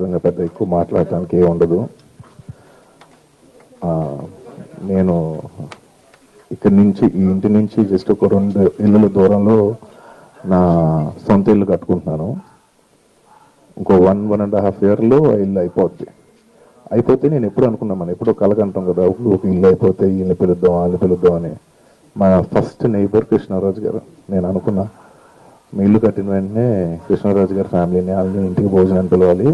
ఇంకా పెద్ద ఎక్కువ మాట్లాడటానికి ఏ ఉండదు. నేను ఇక్కడి నుంచి ఈ ఇంటి నుంచి జస్ట్ ఒక 2 ఇళ్ళల దూరంలో నా సొంత ఇల్లు కట్టుకుంటున్నాను. ఇంకో 1.5 ఇయర్లో ఇల్లు అయిపోతే నేను ఎప్పుడు అనుకున్నాను, మనం ఎప్పుడో కలగంటాం కదా, ఒక ఇల్లు అయిపోతే ఇల్లు పిలుద్దాం వాళ్ళు పిలుద్దాం అని. మా ఫస్ట్ నైబర్ కృష్ణరాజు గారు. నేను అనుకున్నా మీ ఇల్లు కట్టిన వెంటనే కృష్ణరాజు గారి ఫ్యామిలీని వాళ్ళని ఇంటికి భోజనం పిలవాలి,